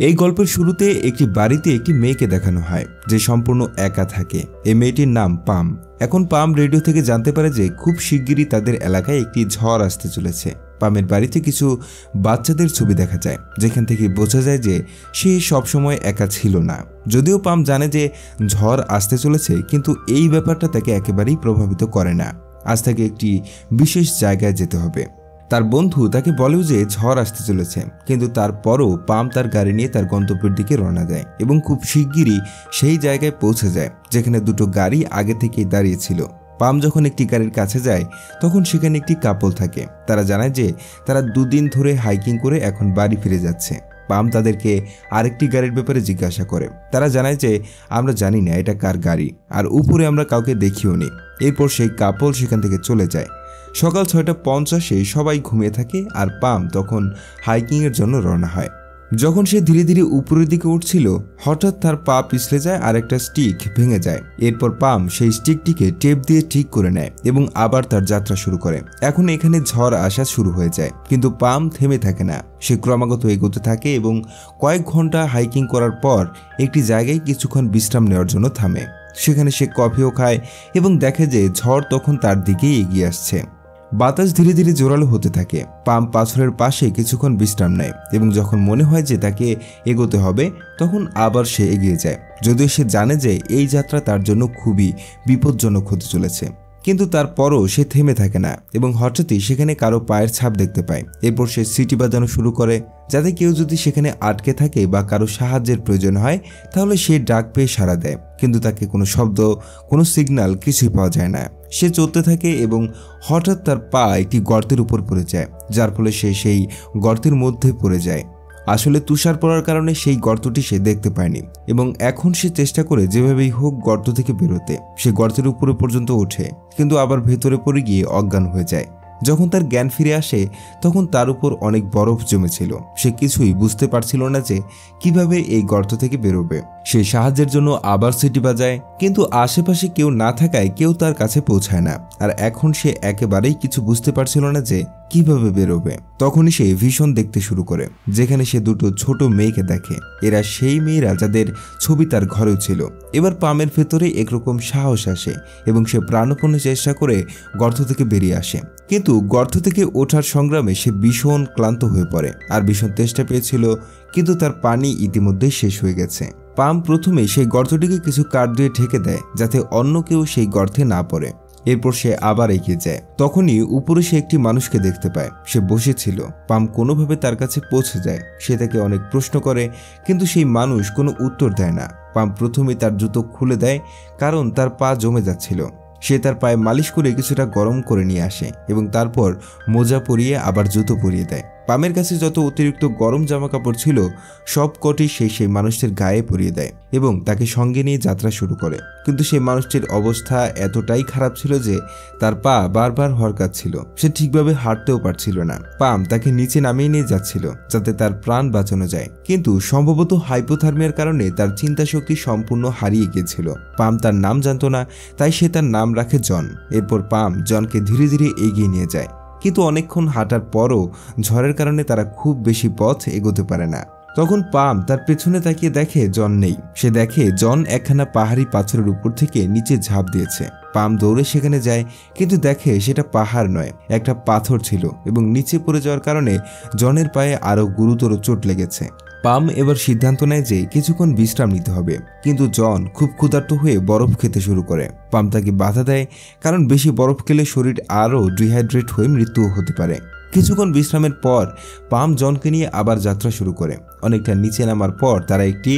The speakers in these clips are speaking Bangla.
এই গল্পের শুরুতে একটি বাড়িতে একটি মেয়েকে দেখানো হয় যে সম্পূর্ণ একা থাকে। এই মেয়েটির নাম পাম। এখন পাম রেডিও থেকে জানতে পারে যে খুব শিগগিরই তাদের এলাকায় একটি ঝড় আসতে চলেছে। পামের বাড়িতে কিছু বাচ্চাদের ছবি দেখা যায়, যেখান থেকে বোঝা যায় যে সে সবসময় একা ছিল না। যদিও পাম জানে যে ঝড় আসতে চলেছে, কিন্তু এই ব্যাপারটা তাকে একেবারেই প্রভাবিত করে না। আজ তাকে একটি বিশেষ জায়গায় যেতে হবে। তার বন্ধু তাকে বলেও যে ঝড় আসতে চলেছে, কিন্তু তারপরও পাম তার গাড়ি নিয়ে তার গন্তব্যের দিকে রওনা দেয় এবং খুব শিগগিরই সেই জায়গায় পৌঁছে যায় যেখানে দুটো গাড়ি আগে থেকেই দাঁড়িয়েছিল। পাম যখন একটি গাড়ির কাছে যায় তখন সেখানে একটি কাপল থাকে। তারা জানায় যে তারা দুদিন ধরে হাইকিং করে এখন বাড়ি ফিরে যাচ্ছে। পাম তাদেরকে আরেকটি গাড়ির ব্যাপারে জিজ্ঞাসা করে। তারা জানায় যে আমরা জানি না এটা কার গাড়ি, আর উপরে আমরা কাউকে দেখিও নি। এরপর সেই কাপল সেখান থেকে চলে যায়। সকাল 6:50 সবাই ঘুমিয়ে থাকে, আর পাম তখন হাইকিংয়ের জন্য রওনা হয়। যখন সে ধীরে ধীরে উপরের দিকে উঠছিল, হঠাৎ তার পা পিছলে যায় আর একটা স্টিক ভেঙে যায়। এরপর পাম সেই স্টিকটিকে টেপ দিয়ে ঠিক করে নেয় এবং আবার তার যাত্রা শুরু করে। এখন এখানে ঝড় আসা শুরু হয়ে যায়, কিন্তু পাম থেমে থাকে না। সে ক্রমাগত এগোতে থাকে এবং কয়েক ঘন্টা হাইকিং করার পর একটি জায়গায় কিছুক্ষণ বিশ্রাম নেওয়ার জন্য থামে। সেখানে সে কফিও খায় এবং দেখে যে ঝড় তখন তার দিকেই এগিয়ে আসছে। বাতাস ধীরে ধীরে জোরালো হতে থাকে। পাম পাথরের পাশে কিছুক্ষণ বিশ্রাম নেয় এবং যখন মনে হয় যে তাকে এগোতে হবে তখন আবার সে এগিয়ে যায়, যদিও সে জানে যে এই যাত্রা তার জন্য খুবই বিপজ্জনক হতে চলেছে। কিন্তু তারপরও সে থেমে থাকে না এবং হঠাৎই সেখানে কারো পায়ের ছাপ দেখতে পায়। এরপর সে সিটি বাজানো শুরু করে, যাতে কেউ যদি সেখানে আটকে থাকে বা কারো সাহায্যের প্রয়োজন হয় তাহলে সে ডাক পেয়ে সাড়া দেয়। কিন্তু তাকে কোনো শব্দ, কোনো সিগন্যাল কিছুই পাওয়া যায় না। সে চলতে থাকে এবং হঠাৎ তার পা একটি গর্তের উপর পড়ে যায়, যার ফলে সে সেই গর্তের মধ্যে পড়ে যায়। আসলে তুষার পড়ার কারণে সেই গর্তটি সে দেখতে পায়নি এবং এখন সে চেষ্টা করে যেভাবেই হোক গর্ত থেকে বেরোতে। সে গর্তের উপরে পর্যন্ত ওঠে, কিন্তু আবার ভেতরে পড়ে গিয়ে অজ্ঞান হয়ে যায়। যখন তার জ্ঞান ফিরে আসে তখন তার উপর অনেক বরফ জমেছিল। সে কিছুই বুঝতে পারছিল না যে কিভাবে এই গর্ত থেকে বেরোবে। সে সাহায্যের জন্য আবার সিটি বাজায়, কিন্তু আশেপাশে কেউ না থাকায় কেউ তার কাছে পৌঁছায় না। আর এখন সে একেবারেই কিছু বুঝতে পারছিল না যে কিভাবে বেরোবে। তখনই সে ভীষণ দেখতে শুরু করে, যেখানে সে দুটো ছোট মেয়েকে দেখে। এরা সেই মেয়েরা যাদের ছবি তার ঘরেও ছিল। এবার পামের ভেতরে একরকম সাহস আসে এবং সে প্রাণপণে চেষ্টা করে গর্ত থেকে বেরিয়ে আসে। কিন্তু গর্ত থেকে ওঠার সংগ্রামে সে ভীষণ ক্লান্ত হয়ে পড়ে আর ভীষণ তেষ্টা পেয়েছিল, কিন্তু তার পানি ইতিমধ্যেই শেষ হয়ে গেছে। পাম প্রথমে সেই গর্তটিকে কিছু কাঠ দিয়ে ঢেকে দেয় যাতে অন্য কেউ সেই গর্তে না পড়ে। এরপর সে আবার এগিয়ে যায়। তখনই উপরে সে একটি মানুষকে দেখতে পায়। সে বসেছিল। পাম কোনোভাবে তার কাছে পৌঁছে যায়। সে তাকে অনেক প্রশ্ন করে, কিন্তু সেই মানুষ কোনো উত্তর দেয় না। পাম প্রথমে তার জুতো খুলে দেয়, কারণ তার পা জমে যাচ্ছিল। সে তার পায়ে মালিশ করে কিছুটা গরম করে নিয়ে আসে এবং তারপর মোজা পরিয়ে আবার জুতো পরিয়ে দেয়। পামের কাছে যত অতিরিক্ত গরম জামা কাপড় ছিল সব কটি সেই মানুষটির গায়ে পরিয়ে দেয় এবং তাকে সঙ্গে নিয়ে যাত্রা শুরু করে। কিন্তু সেই মানুষটির অবস্থা এতটাই খারাপ ছিল যে তার পা বারবার হরকাচ্ছিল। সে ঠিকভাবে হাঁটতেও পারছিল না। পাম তাকে নিচে নামিয়ে নিয়ে যাচ্ছিল যাতে তার প্রাণ বাঁচানো যায়, কিন্তু সম্ভবত হাইপোথার্মিয়ার কারণে তার চিন্তা শক্তি সম্পূর্ণ হারিয়ে গিয়েছিল। পাম তার নাম জানত না, তাই সে তার নাম রাখে জন। এরপর পাম জনকে ধীরে ধীরে এগিয়ে নিয়ে যায়, কিন্তু অনেকক্ষণ হাঁটার পরও ঝড়ের কারণে তারা খুব বেশি পথ এগোতে পারে না। তখন পাম তার পেছনে তাকিয়ে দেখে জন নেই। সে দেখে জন একখানা পাহাড়ি পাথরের উপর থেকে নিচে ঝাঁপ দিয়েছে। পাম দৌড়ে সেখানে যায়, কিন্তু দেখে সেটা পাহাড় নয়, একটা পাথর ছিল এবং নিচে পড়ে যাওয়ার কারণে জনের পায়ে আরও গুরুতর চোট লেগেছে। পাম এবার সিদ্ধান্ত নেয় যে কিছুক্ষণ বিশ্রাম নিতে হবে, কিন্তু জন খুব ক্ষুধার্ত হয়ে বরফ খেতে শুরু করে। পাম তাকে বাধা দেয়, কারণ বেশি বরফ খেলে শরীর আরও ডিহাইড্রেট হয়ে মৃত্যুও হতে পারে। কিছুক্ষণ বিশ্রামের পর পাম জনকে নিয়ে আবার যাত্রা শুরু করে। অনেকটা নিচে নামার পর তারা একটি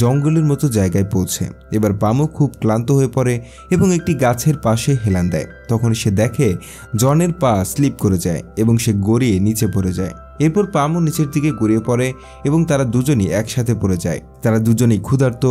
জঙ্গলের মতো জায়গায় পৌঁছে। এবার পামও খুব ক্লান্ত হয়ে পড়ে এবং একটি গাছের পাশে হেলান দেয়। তখন সে দেখে জনের পা স্লিপ করে যায় এবং সে গড়িয়ে নিচে পড়ে যায়। এরপর পামও নিচের দিকে গড়িয়ে পড়ে এবং তারা দুজনই একসাথে পড়ে যায়। তারা দুজনেই ক্ষুধার্ত,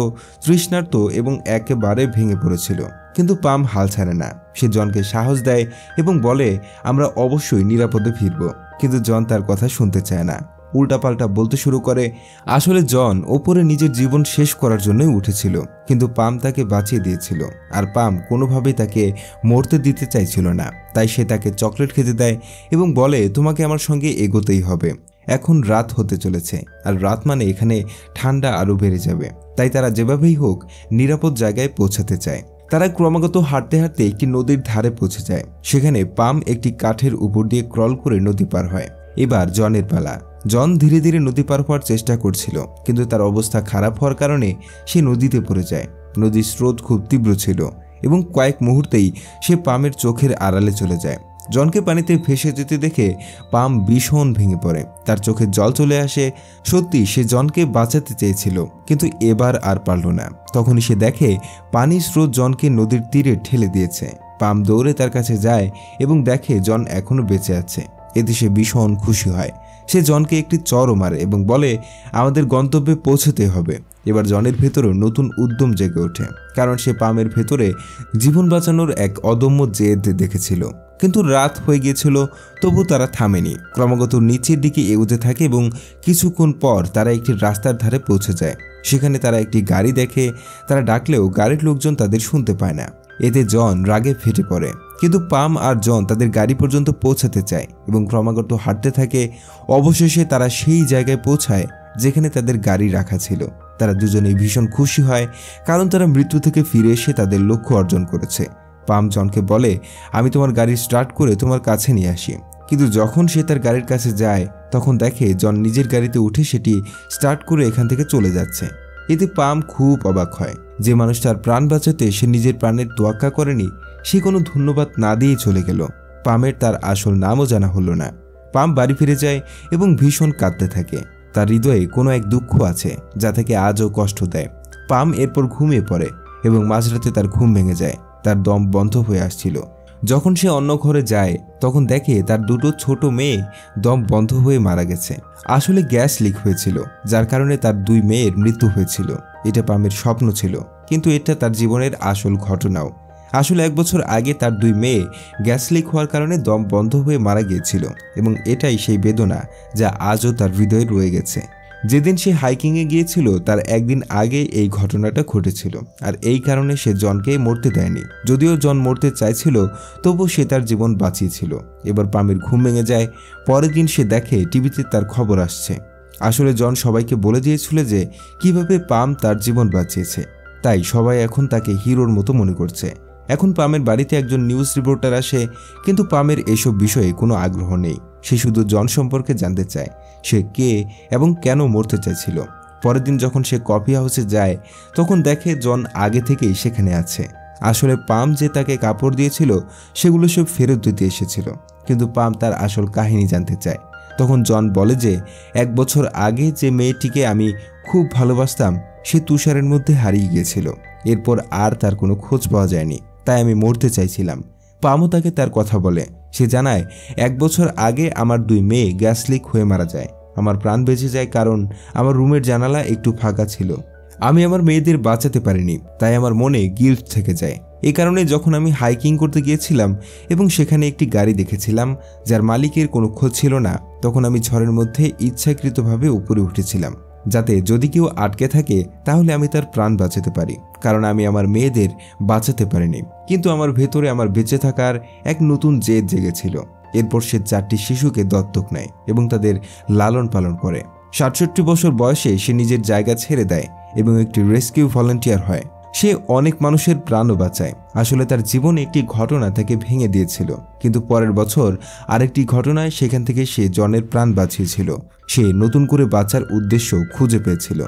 তৃষ্ণার্ত এবং একেবারে ভেঙে পড়েছিল, কিন্তু পাম হাল ছাড়ে না। সে জনকে সাহস দেয় এবং বলে আমরা অবশ্যই নিরাপদে ফিরব, কিন্তু জন তার কথা শুনতে চায় না। উল্টাপাল্টা বলতে শুরু করে। আসলে জন ওপরে নিজের জীবন শেষ করার জন্যই উঠেছিল, কিন্তু পাম তাকে বাঁচিয়ে দিয়েছিল, আর পাম কোনোভাবেই তাকে মরতে দিতে চাইছিল না। তাই সে তাকে চকলেট খেতে দেয় এবং বলে তোমাকে আমার সঙ্গে এগোতেই হবে। এখন রাত হতে চলেছে, আর রাত মানে এখানে ঠান্ডা আরও বেড়ে যাবে। তাই তারা যেভাবেই হোক নিরাপদ জায়গায় পৌঁছাতে চায়। তারা ক্রমাগত হাঁটতে হাঁটতে একটি নদীর ধারে পৌঁছে যায়। সেখানে পাম একটি কাঠের উপর দিয়ে ক্রল করে নদী পার হয়। এবার জনের পালা। জন ধীরে ধীরে নদী পার হওয়ার চেষ্টা করছিল, কিন্তু তার অবস্থা খারাপ হওয়ার কারণে সে নদীতে পড়ে যায়। নদীর স্রোত খুব তীব্র ছিল এবং কয়েক মুহূর্তেই সে পামের চোখের আড়ালে চলে যায়। জনকে পানিতে ভেসে যেতে দেখে পাম ভীষণ ভেঙে পড়ে, তার চোখে জল চলে আসে। সত্যি সে জনকে বাঁচাতে চেয়েছিল, কিন্তু এবার আর পারল না। তখনই সে দেখে পানির স্রোত জনকে নদীর তীরে ঠেলে দিয়েছে। পাম দৌড়ে তার কাছে যায় এবং দেখে জন এখনো বেঁচে আছে। এতে সে ভীষণ খুশি হয়। সে জনকে একটি চড়ও মারে এবং বলে, আমাদের গন্তব্যে পৌঁছতে হবে। এবার জনের ভেতরেও নতুন উদ্যম জেগে ওঠে, কারণ সে পামের ভেতরে জীবন বাঁচানোর এক অদম্য জেদ দেখেছিল। কিন্তু রাত হয়ে গিয়েছিল, তবু তারা থামেনি। ক্রমাগত নিচের দিকে এগোতে থাকে এবং কিছুক্ষণ পর তারা একটি রাস্তার ধারে পৌঁছে যায়। সেখানে তারা একটি গাড়ি দেখে। তারা ডাকলেও গাড়ির লোকজন তাদের শুনতে পায় না। এতে জন রাগে ফেটে পড়ে, কিন্তু পাম আর জন তাদের গাড়ি পর্যন্ত পৌঁছাতে চায় এবং ক্রমাগত হাঁটতে থাকে। অবশেষে তারা সেই জায়গায় পৌঁছায় যেখানে তাদের গাড়ি রাখা ছিল। তারা দুজনেই ভীষণ খুশি হয়, কারণ তারা মৃত্যু থেকে ফিরে এসে তাদের লক্ষ্য অর্জন করেছে। পাম জনকে বলে, আমি তোমার গাড়ি স্টার্ট করে তোমার কাছে নিয়ে আসি। কিন্তু যখন সে তার গাড়ির কাছে যায়, তখন দেখে জন নিজের গাড়িতে উঠে সেটি স্টার্ট করে এখান থেকে চলে যাচ্ছে। এতে পাম খুব অবাক হয়। যে মানুষটার প্রাণ বাঁচাতে সে নিজের প্রাণের তোয়াক্কা করেনি, সে কোনো ধন্যবাদ না দিয়েই চলে গেল। পামের তার আসল নামও জানা হলো না। পাম বাড়ি ফিরে যায় এবং ভীষণ কাঁদতে থাকে। তার হৃদয়ে কোনো এক দুঃখ আছে যা তাকে আজও কষ্ট দেয়। পাম এরপর ঘুমিয়ে পড়ে এবং মাঝরাতে তার ঘুম ভেঙে যায়। তার দম বন্ধ হয়ে আসছিল। যখন সে অন্য ঘরে যায়, তখন দেখে তার দুটো ছোট মেয়ে দম বন্ধ হয়ে মারা গেছে। আসলে গ্যাস লিক হয়েছিল, যার কারণে তার দুই মেয়ের মৃত্যু হয়েছিল। এটা পামের স্বপ্ন ছিল, কিন্তু এটা তার জীবনের আসল ঘটনাও। আসলে 1 বছর আগে তার দুই মেয়ে গ্যাস লিক হওয়ার কারণে দম বন্ধ হয়ে মারা গিয়েছিল, এবং এটাই সেই বেদনা যা আজও তার হৃদয়ে রয়ে গেছে। যেদিন সে হাইকিংয়ে গিয়েছিল তার একদিন আগে এই ঘটনাটা ঘটেছিল, আর এই কারণে সে জনকে মরতে দেয়নি। যদিও জন মরতে চাইছিল, তবু সে তার জীবন বাঁচিয়েছিল। এবার পামের ঘুম ভেঙে যায়। পরের দিন সে দেখে টিভিতে তার খবর আসছে। আসলে জন সবাইকে বলে দিয়েছিল যে কিভাবে পাম তার জীবন বাঁচিয়েছে, তাই সবাই এখন তাকে হিরোর মতো মনে করছে। এখন পামের বাড়িতে একজন নিউজ রিপোর্টার আসে, কিন্তু পামের এসব বিষয়ে কোনো আগ্রহ নেই। সে শুধু জন সম্পর্কে জানতে চায়, সে কে এবং কেন মরতে চাইছিল। পরের দিন যখন সে কফি হাউসে যায়, তখন দেখে জন আগে থেকেই সেখানে আছে। আসলে পাম যে তাকে কাপড় দিয়েছিল সেগুলো সব ফেরত দিতে এসেছিল, কিন্তু পাম তার আসল কাহিনী জানতে চায়। তখন জন বলে যে 1 বছর আগে যে মেয়েটিকে আমি খুব ভালোবাসতাম সে তুষারের মধ্যে হারিয়ে গিয়েছিল। এরপর আর তার কোনো খোঁজ পাওয়া যায়নি, তাই আমি মরতে চাইছিলাম। পামও তাকে তার কথা বলে। সে জানায়, 1 বছর আগে আমার 2 মেয়ে গ্যাস লিক হয়ে মারা যায়। আমার প্রাণ বেঁচে যায় কারণ আমার রুমের জানালা একটু ফাঁকা ছিল। আমি আমার মেয়েদের বাঁচাতে পারিনি, তাই আমার মনে গিল্ট থেকে যায়। এই কারণে যখন আমি হাইকিং করতে গিয়েছিলাম এবং সেখানে একটি গাড়ি দেখেছিলাম যার মালিকের কোনো খোঁজ ছিল না, তখন আমি ঝড়ের মধ্যে ইচ্ছাকৃতভাবে উপরে উঠেছিলাম, যাতে যদি কেউ আটকে থাকে তাহলে আমি তার প্রাণ বাঁচাতে পারি, কারণ আমি আমার মেয়েদের বাঁচাতে পারিনি। কিন্তু আমার ভেতরে আমার বেঁচে থাকার এক নতুন জেদ জেগেছিল। এরপর সে 4টি শিশুকে দত্তক নেয় এবং তাদের লালন পালন করে। 67 বছর বয়সে সে নিজের জায়গা ছেড়ে দেয় এবং একটি রেস্কিউ ভলান্টিয়ার হয়। সে অনেক মানুষের প্রাণও বাঁচায়। আসলে তার জীবনে একটি ঘটনা তাকে ভেঙে দিয়েছিল, কিন্তু পরের বছর আরেকটি ঘটনায় সেখান থেকে সে জনের প্রাণ বাঁচিয়েছিল। সে নতুন করে বাঁচার উদ্দেশ্য খুঁজে পেয়েছিল।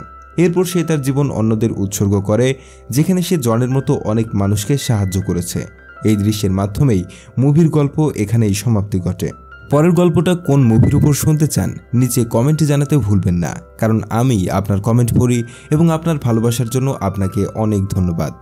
এরপর সে তার জীবন অন্যদের উৎসর্গ করে, যেখানে সে জনের মতো অনেক মানুষকে সাহায্য করেছে। এই দৃশ্যের মাধ্যমেই মুভির গল্প এখানেই সমাপ্তি ঘটে। পরের গল্পটা কোন মুভির উপর শুনতে চান নিচে কমেন্টে জানাতে ভুলবেন না, কারণ আমি আপনার কমেন্ট পড়ি এবং আপনার ভালোবাসার জন্য আপনাকে অনেক ধন্যবাদ।